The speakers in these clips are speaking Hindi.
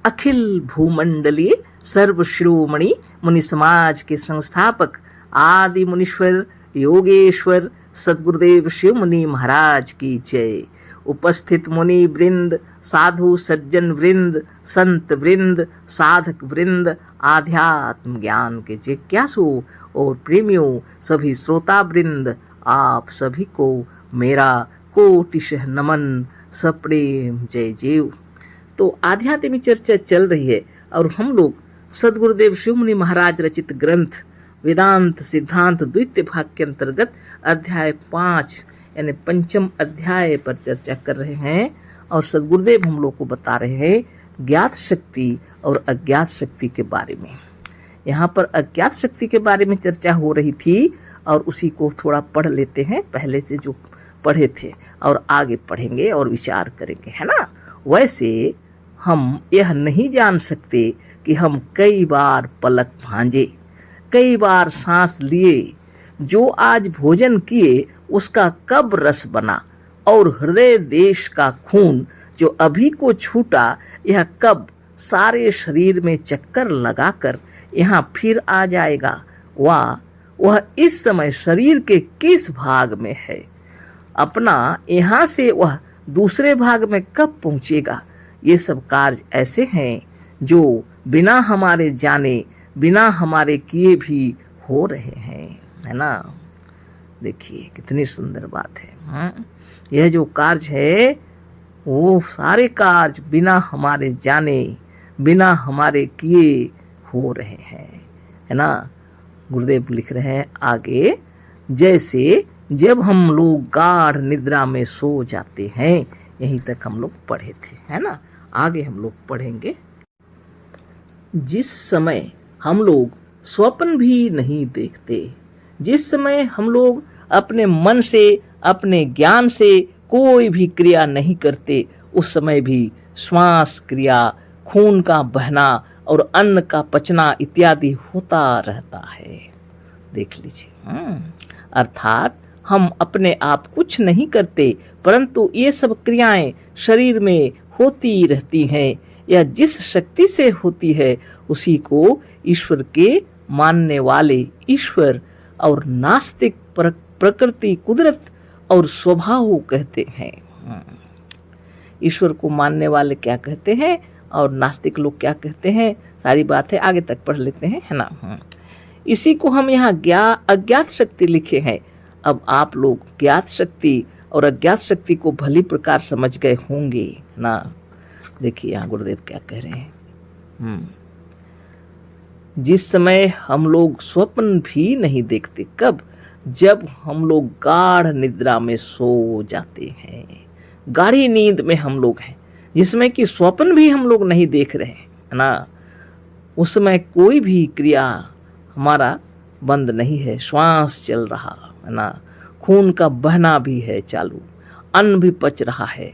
अखिल भूमंडलीय सर्वशिरोमणि मुनि समाज के संस्थापक आदि मुनीश्वर योगेश्वर सद्गुरुदेव शिव मुनि महाराज की जय। उपस्थित मुनि वृंद, साधु सज्जन वृंद, संत वृंद, साधक वृंद, आध्यात्म ज्ञान के जिज्ञासु और प्रेमियों, सभी श्रोता वृंद, आप सभी को मेरा कोटिशः नमन, सप्रेम जय जीव। तो आध्यात्मिक चर्चा चल रही है और हम लोग सद्गुरुदेव शिव मुनि महाराज रचित ग्रंथ वेदांत सिद्धांत द्वितीय भाग के अंतर्गत अध्याय 5 यानी पंचम अध्याय पर चर्चा कर रहे हैं। और सद्गुरुदेव हम लोग को बता रहे हैं ज्ञात शक्ति और अज्ञात शक्ति के बारे में। यहाँ पर अज्ञात शक्ति के बारे में चर्चा हो रही थी और उसी को थोड़ा पढ़ लेते हैं, पहले से जो पढ़े थे और आगे पढ़ेंगे और विचार करेंगे, है ना। वैसे हम यह नहीं जान सकते कि हम कई बार पलक भांजे, कई बार सांस लिए, जो आज भोजन किए उसका कब रस बना, और हृदय देश का खून जो अभी को छूटा यह कब सारे शरीर में चक्कर लगाकर यहाँ फिर आ जाएगा। वह इस समय शरीर के किस भाग में है, अपना यहाँ से वह दूसरे भाग में कब पहुँचेगा। ये सब कार्य ऐसे हैं जो बिना हमारे जाने, बिना हमारे किए भी हो रहे हैं, है ना। देखिए कितनी सुंदर बात है। यह जो कार्य है वो सारे कार्य बिना हमारे जाने, बिना हमारे किए हो रहे हैं, है ना। गुरुदेव लिख रहे हैं आगे, जैसे जब हम लोग गाढ़ निद्रा में सो जाते हैं। यहीं तक हम लोग पढ़े थे, है ना। आगे हम लोग पढ़ेंगे। जिस समय हम लोग स्वप्न भी नहीं देखते, जिस समय हम लोग अपने मन से, अपने ज्ञान से कोई भी क्रिया नहीं करते, उस समय भी श्वास क्रिया, खून का बहना और अन्न का पचना इत्यादि होता रहता है। देख लीजिए। अर्थात हम अपने आप कुछ नहीं करते, परंतु ये सब क्रियाएं शरीर में होती रहती हैं। या जिस शक्ति से होती है उसी को ईश्वर के मानने वाले ईश्वर और नास्तिक प्रकृति, कुदरत और स्वभाव कहते हैं। ईश्वर को मानने वाले क्या कहते हैं और नास्तिक लोग क्या कहते हैं, सारी बात है, आगे तक पढ़ लेते हैं, है ना। इसी को हम यहाँ अज्ञात शक्ति लिखे हैं। अब आप लोग ज्ञात शक्ति और अज्ञात शक्ति को भली प्रकार समझ गए होंगे ना। देखिए यहाँ गुरुदेव क्या कह रहे हैं। जिस समय हम लोग स्वप्न भी नहीं देखते, कब, जब हम लोग गाढ़ निद्रा में सो जाते हैं। गाढ़ी नींद में हम लोग हैं, जिसमें कि स्वप्न भी हम लोग नहीं देख रहे हैं, है ना। उस समय कोई भी क्रिया हमारा बंद नहीं है, श्वास चल रहा है ना, खून का बहना भी है चालू, अन्न भी पच रहा है।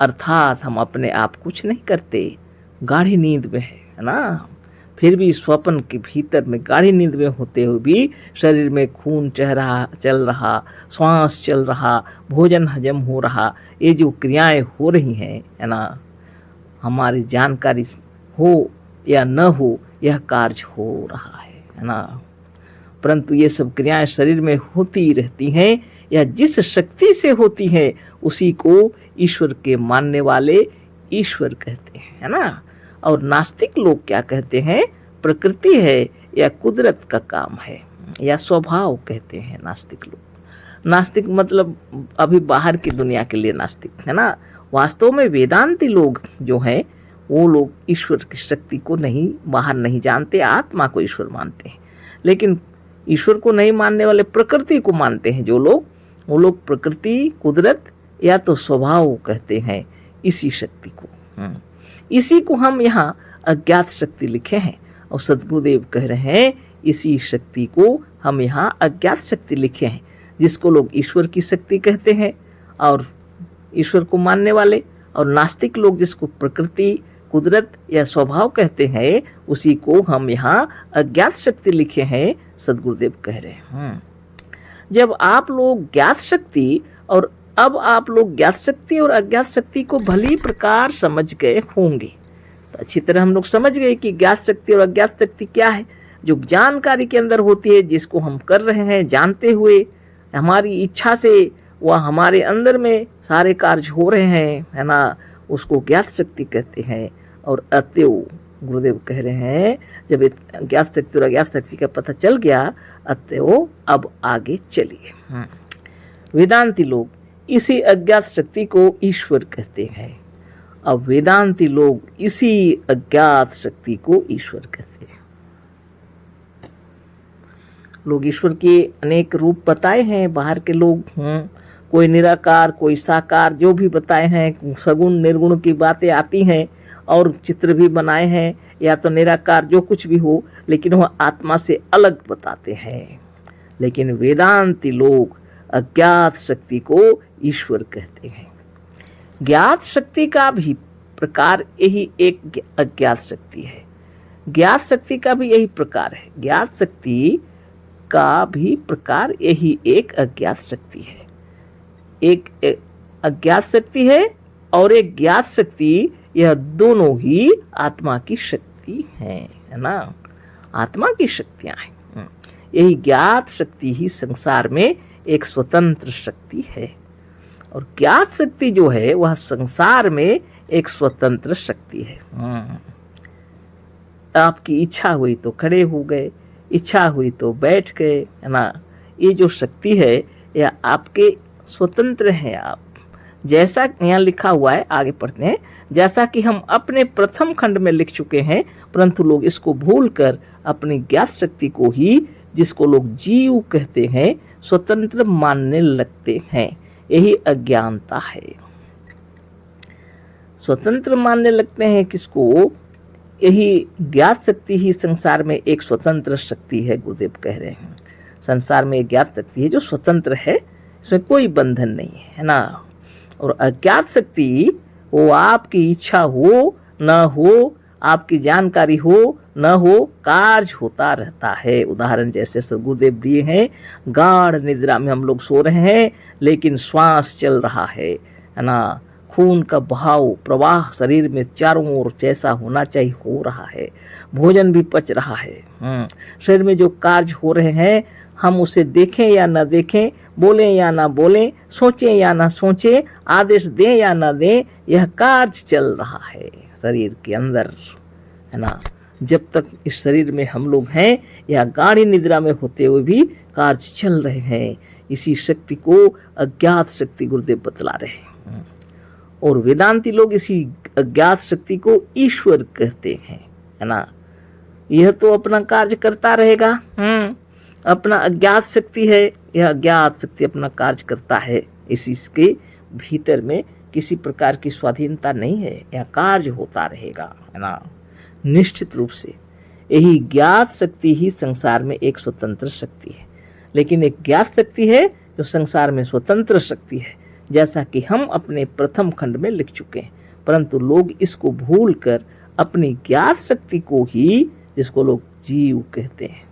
अर्थात हम अपने आप कुछ नहीं करते, गाढ़ी नींद में है ना। फिर भी स्वप्न के भीतर में गाढ़ी नींद में होते हुए भी शरीर में खून चल रहा, श्वास चल रहा, भोजन हजम हो रहा, ये जो क्रियाएं हो रही हैं, है ना, हमारी जानकारी हो या न हो यह कार्य हो रहा है ना। परंतु ये सब क्रियाएं शरीर में होती रहती हैं, या जिस शक्ति से होती हैं उसी को ईश्वर के मानने वाले ईश्वर कहते हैं, है ना। और नास्तिक लोग क्या कहते हैं, प्रकृति है या कुदरत का काम है या स्वभाव कहते हैं नास्तिक लोग। नास्तिक मतलब अभी बाहर की दुनिया के लिए नास्तिक, है ना। वास्तव में वेदांती लोग जो हैं वो लोग ईश्वर की शक्ति को नहीं, बाहर नहीं जानते, आत्मा को ईश्वर मानते हैं। लेकिन ईश्वर को नहीं मानने वाले प्रकृति को मानते हैं जो लोग, वो लोग प्रकृति, कुदरत या तो स्वभाव कहते हैं इसी शक्ति को। इसी को हम यहाँ अज्ञात शक्ति लिखे हैं और सद्गुरुदेव कह रहे हैं इसी शक्ति को हम यहाँ अज्ञात शक्ति लिखे हैं, जिसको लोग ईश्वर की शक्ति कहते हैं और ईश्वर को मानने वाले, और नास्तिक लोग जिसको प्रकृति, कुदरत या स्वभाव कहते हैं उसी को हम यहाँ अज्ञात शक्ति लिखे हैं, सद्गुरुदेव कह रहे हैं। जब आप लोग ज्ञात शक्ति और अब आप लोग ज्ञात शक्ति और अज्ञात शक्ति को भली प्रकार समझ गए होंगे, तो अच्छी तरह हम लोग समझ गए कि ज्ञात शक्ति और अज्ञात शक्ति क्या है। जो जानकारी के अंदर होती है, जिसको हम कर रहे हैं जानते हुए, हमारी इच्छा से वह हमारे अंदर में सारे कार्य हो रहे हैं, है ना, उसको ज्ञात शक्ति कहते हैं। और अतएव गुरुदेव कह रहे हैं, जब ज्ञात शक्ति और अज्ञात शक्ति का पता चल गया, अतएव अब आगे चलिए। वेदांती लोग इसी अज्ञात शक्ति को ईश्वर कहते हैं। अब वेदांती लोग इसी अज्ञात शक्ति को ईश्वर कहते हैं। लोग ईश्वर के अनेक रूप बताए हैं, बाहर के लोग कोई निराकार, कोई साकार, जो भी बताए हैं, सगुण निर्गुण की बातें आती हैं और चित्र भी बनाए हैं, या तो निराकार जो कुछ भी हो, लेकिन वह आत्मा से अलग बताते हैं। लेकिन वेदांती लोग अज्ञात शक्ति को ईश्वर कहते हैं। ज्ञात शक्ति का भी प्रकार यही एक अज्ञात शक्ति है, ज्ञात शक्ति का भी यही प्रकार है, ज्ञात शक्ति का भी प्रकार यही एक अज्ञात शक्ति है। एक अज्ञात शक्ति है और एक ज्ञात शक्ति, यह दोनों ही आत्मा की शक्ति है ना, आत्मा की शक्तियां हैं। यही ज्ञात शक्ति ही संसार में एक स्वतंत्र शक्ति है, और ज्ञात शक्ति जो है वह संसार में एक स्वतंत्र शक्ति है। आपकी इच्छा हुई तो खड़े हो गए, इच्छा हुई तो बैठ गए, है ना। ये जो शक्ति है यह आपके स्वतंत्र हैं। आप जैसा यहाँ लिखा हुआ है, आगे पढ़ते हैं, जैसा कि हम अपने प्रथम खंड में लिख चुके हैं, परंतु लोग इसको भूलकर अपनी ज्ञात शक्ति को ही, जिसको लोग जीव कहते हैं, स्वतंत्र मानने लगते हैं। यही अज्ञानता है। स्वतंत्र मानने लगते हैं किसको? यही ज्ञात शक्ति ही संसार में एक स्वतंत्र शक्ति है। गुरुदेव कह रहे हैं संसार में एक ज्ञात शक्ति है जो स्वतंत्र है, इसमें कोई बंधन नहीं है ना। और अज्ञात शक्ति वो आपकी इच्छा हो न हो, आपकी जानकारी हो न हो, कार्य होता रहता है। उदाहरण जैसे सदगुरुदेव दिए हैं, गाढ़ निद्रा में हम लोग सो रहे हैं लेकिन श्वास चल रहा है ना, खून का बहाव प्रवाह शरीर में चारों ओर जैसा होना चाहिए हो रहा है, भोजन भी पच रहा है, शरीर में जो कार्य हो रहे हैं हम उसे देखें या ना देखें, बोलें या ना बोलें, सोचें या ना सोचें, आदेश दें या ना दें, यह कार्य चल रहा है शरीर के अंदर, है ना। जब तक इस शरीर में हम लोग हैं या गाढ़ी निद्रा में होते हुए भी कार्य चल रहे हैं। इसी शक्ति को अज्ञात शक्ति गुरुदेव बतला रहे हैं। और वेदांती लोग इसी अज्ञात शक्ति को ईश्वर कहते हैं, है ना। यह तो अपना कार्य करता रहेगा, अपना अज्ञात शक्ति है, यह अज्ञात शक्ति अपना कार्य करता है। इसी के भीतर में किसी प्रकार की स्वाधीनता नहीं है, यह कार्य होता रहेगा, है ना, निश्चित रूप से। यही ज्ञात शक्ति ही संसार में एक स्वतंत्र शक्ति है। लेकिन एक ज्ञात शक्ति है जो संसार में स्वतंत्र शक्ति है, जैसा कि हम अपने प्रथम खंड में लिख चुके हैं। परंतु लोग इसको भूलकर अपनी ज्ञात शक्ति को ही, जिसको लोग जीव कहते हैं,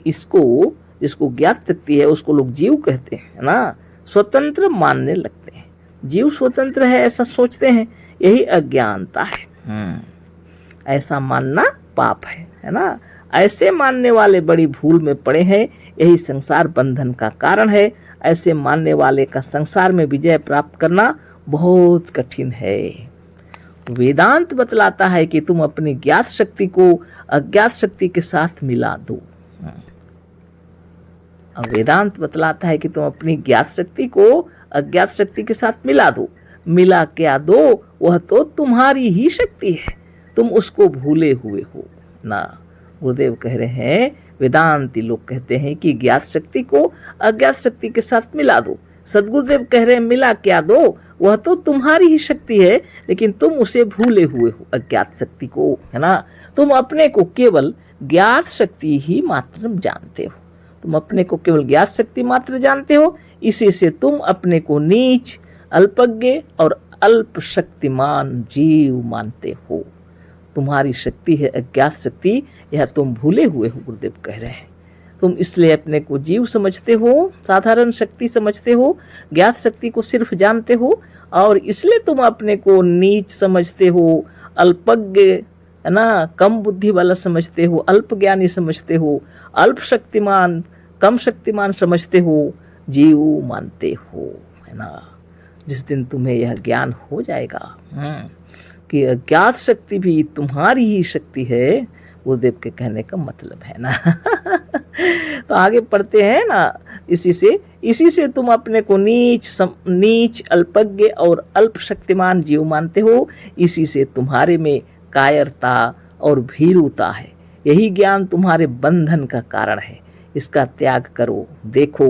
इसको जिसको ज्ञात शक्ति है उसको लोग जीव कहते हैं ना, स्वतंत्र मानने लगते हैं। जीव स्वतंत्र है ऐसा सोचते हैं, यही अज्ञानता है। ऐसा मानना पाप है ना। ऐसे मानने वाले बड़ी भूल में पड़े हैं, यही संसार बंधन का कारण है। ऐसे मानने वाले का संसार में विजय प्राप्त करना बहुत कठिन है। वेदांत बतलाता है कि तुम अपनी ज्ञात शक्ति को अज्ञात शक्ति के साथ मिला दो। वेदांत बतलाता है कि तुम अपनी ज्ञात शक्ति को अज्ञात शक्ति के साथ मिला दो। मिला क्या दो? वह तो तुम्हारी ही शक्ति है, तुम उसको भूले हुए हो ना। गुरुदेव कह रहे हैं, वेदांती लोग कहते हैं कि ज्ञात शक्ति को अज्ञात शक्ति के साथ मिला दो। सदगुरुदेव कह रहे हैं मिला क्या दो? वह तो तुम्हारी ही शक्ति है, लेकिन तुम उसे भूले हुए हो, अज्ञात शक्ति को, है ना। तुम अपने को केवल ज्ञात शक्ति ही मात्र जानते हो, तुम अपने को केवल ज्ञात शक्ति मात्र जानते हो। इसी से तुम अपने को नीच, अल्पज्ञ और अल्प शक्तिमान जीव मानते हो। तुम्हारी शक्ति है अज्ञात शक्ति, यह तुम भूले हुए हो। गुरुदेव कह रहे हैं तुम इसलिए अपने को जीव समझते हो, साधारण शक्ति समझते हो, ज्ञात शक्ति को सिर्फ जानते हो, और इसलिए तुम अपने को नीच समझते हो, अल्पज्ञ है ना, कम बुद्धि वाला समझते हो, अल्प ज्ञानी समझते हो, अल्प शक्तिमान, कम शक्तिमान समझते हो, जीव मानते हो, है ना। जिस दिन तुम्हें यह ज्ञान हो जाएगा कि अज्ञात शक्ति भी तुम्हारी ही शक्ति है, गुरुदेव के कहने का मतलब है ना। तो आगे पढ़ते हैं ना, इसी से तुम अपने को नीच अल्पज्ञ और अल्प शक्तिमान जीव मानते हो। इसी से तुम्हारे में कायरता और भीरुता है। यही ज्ञान तुम्हारे बंधन का कारण है। इसका त्याग करो। देखो,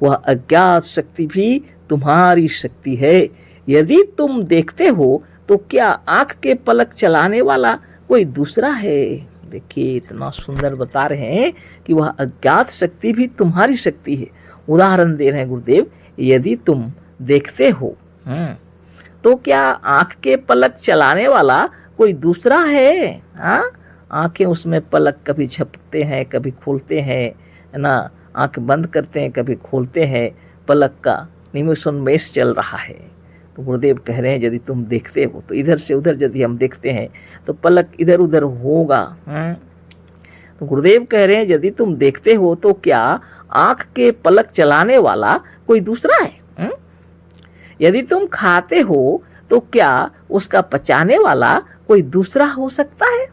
वह अज्ञात शक्ति भी तुम्हारी शक्ति है। यदि तुम देखते हो तो क्या आंख के पलक चलाने वाला कोई दूसरा है? देखिए, इतना सुंदर बता रहे हैं कि वह अज्ञात शक्ति भी तुम्हारी शक्ति है। उदाहरण दे रहे हैं गुरुदेव, यदि तुम देखते हो तो क्या आंख के पलक चलाने वाला कोई दूसरा है? हाँ, आंखें उसमें पलक कभी झपकते हैं, कभी खोलते हैं, है ना। आंख बंद करते हैं, कभी खोलते हैं, पलक का निमेषोन्मेष चल रहा है। तो गुरुदेव कह रहे हैं, यदि तुम देखते हो तो इधर से उधर यदि हम देखते हैं तो पलक इधर उधर होगा। तो गुरुदेव कह रहे हैं, यदि तुम देखते हो तो क्या आंख के पलक चलाने वाला कोई दूसरा है? यदि तुम खाते हो तो क्या उसका पचाने वाला कोई दूसरा हो सकता है?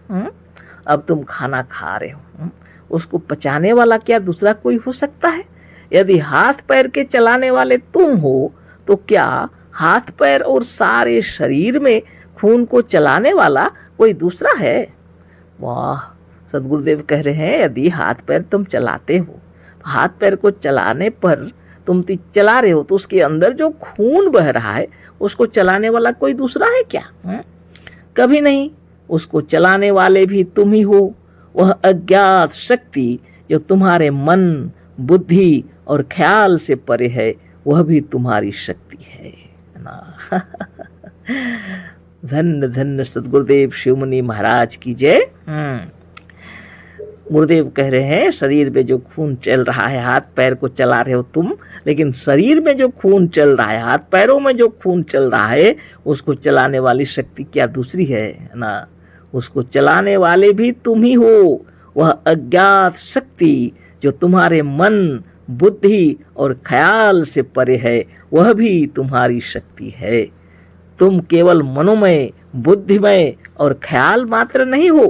अब तुम खाना खा रहे हो, उसको पचाने वाला क्या दूसरा कोई हो सकता है? यदि हाथ पैर के चलाने वाले तुम हो तो क्या हाथ पैर और सारे शरीर में खून को चलाने वाला कोई दूसरा है? वाह, सदगुरुदेव कह रहे हैं, यदि हाथ पैर तुम चलाते हो तो हाथ पैर को चलाने पर तुम चला रहे हो तो उसके अंदर जो खून बह रहा है उसको चलाने वाला कोई दूसरा है क्या? कभी नहीं। उसको चलाने वाले भी तुम ही हो। वह अज्ञात शक्ति जो तुम्हारे मन, बुद्धि और ख्याल से परे है, वह भी तुम्हारी शक्ति है ना। धन्य धन्य सदगुरुदेव शिवमुनि महाराज की जय। गुरुदेव कह रहे हैं, शरीर में जो खून चल रहा है, हाथ पैर को चला रहे हो तुम, लेकिन शरीर में जो खून चल रहा है, हाथ पैरों में जो खून चल रहा है, उसको चलाने वाली शक्ति क्या दूसरी है ना। उसको चलाने वाले भी तुम ही हो। वह अज्ञात शक्ति जो तुम्हारे मन, बुद्धि और ख्याल से परे है, वह भी तुम्हारी शक्ति है। तुम केवल मनोमय, बुद्धिमय और ख्याल मात्र नहीं हो।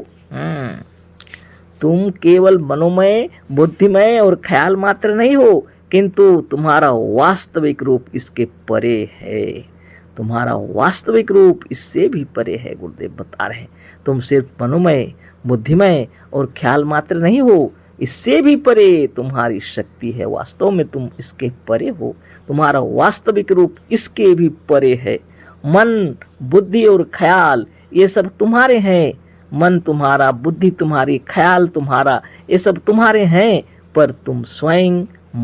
तुम केवल मनोमय, बुद्धिमय और ख्याल मात्र नहीं हो, किंतु तुम्हारा वास्तविक रूप इसके परे है। तुम्हारा वास्तविक रूप इससे भी परे है। गुरुदेव बता रहे हैं, तुम सिर्फ मनोमय, बुद्धिमय और ख्याल मात्र नहीं हो, इससे भी परे तुम्हारी शक्ति है। वास्तव में तुम इसके परे हो। तुम्हारा वास्तविक रूप इसके भी परे है। मन, बुद्धि और ख्याल ये सब तुम्हारे हैं। मन तुम्हारा, बुद्धि तुम्हारी, ख्याल तुम्हारा, ये सब तुम्हारे हैं, पर तुम स्वयं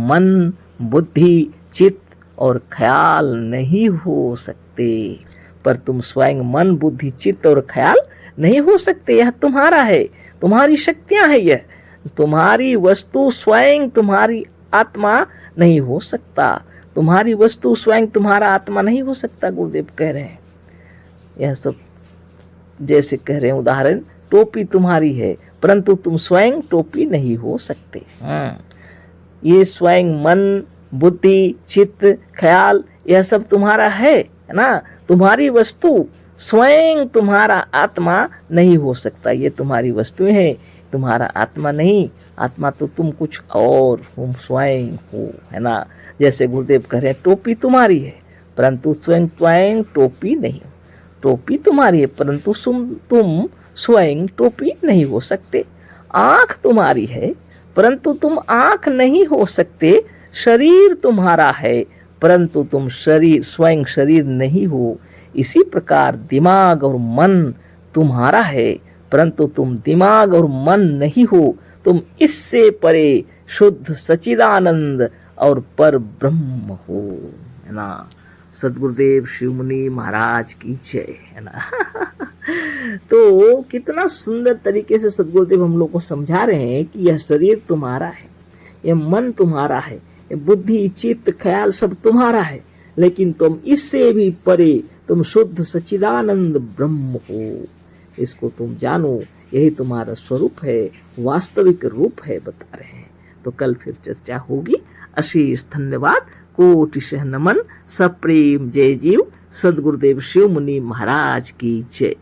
मन, बुद्धि, चित्त और ख्याल नहीं हो सकते। पर तुम स्वयं मन, बुद्धि, चित्त और ख्याल नहीं हो सकते। यह तुम्हारा है, तुम्हारी शक्तियां हैं। यह तुम्हारी वस्तु स्वयं तुम्हारी आत्मा नहीं हो सकता। तुम्हारी वस्तु स्वयं तुम्हारा आत्मा नहीं हो सकता। गुरुदेव कह रहे हैं, यह सब जैसे कह रहे हैं उदाहरण, टोपी तुम्हारी है परंतु तुम स्वयं टोपी नहीं हो सकते। ये स्वयं मन, बुद्धि, चित्त, ख्याल यह सब तुम्हारा है ना। तुम्हारी वस्तु स्वयं तुम्हारा आत्मा नहीं हो सकता। ये तुम्हारी वस्तुएं हैं, तुम्हारा आत्मा नहीं। आत्मा तो तुम कुछ और तुम स्वयं हो, है ना। जैसे गुरुदेव कह रहे हैं, टोपी तुम्हारी है परंतु स्वयं टोपी नहीं हो। टोपी तुम्हारी है परंतु तुम स्वयं टोपी नहीं हो सकते। आँख तुम्हारी है परंतु तुम आँख नहीं हो सकते। शरीर तुम्हारा है परंतु तुम स्वयं शरीर नहीं हो। इसी प्रकार दिमाग और मन तुम्हारा है परंतु तुम दिमाग और मन नहीं हो। तुम इससे परे शुद्ध सच्चिदानंद और पर ब्रह्म हो, है ना। सदगुरुदेव शिवमुनि महाराज की जय, है ना। तो कितना सुंदर तरीके से सदगुरुदेव हम लोग को समझा रहे हैं कि यह शरीर तुम्हारा है, यह मन तुम्हारा है, यह बुद्धि, चित्त, ख्याल सब तुम्हारा है, लेकिन तुम इससे भी परे तुम शुद्ध सच्चिदानंद ब्रह्म हो। इसको तुम जानो, यही तुम्हारा स्वरूप है, वास्तविक रूप है, बता रहे हैं। तो कल फिर चर्चा होगी। अशेष धन्यवाद, कोटिशः नमन, सप्रेम जय जीव। सदगुरुदेव शिव मुनि महाराज की जय।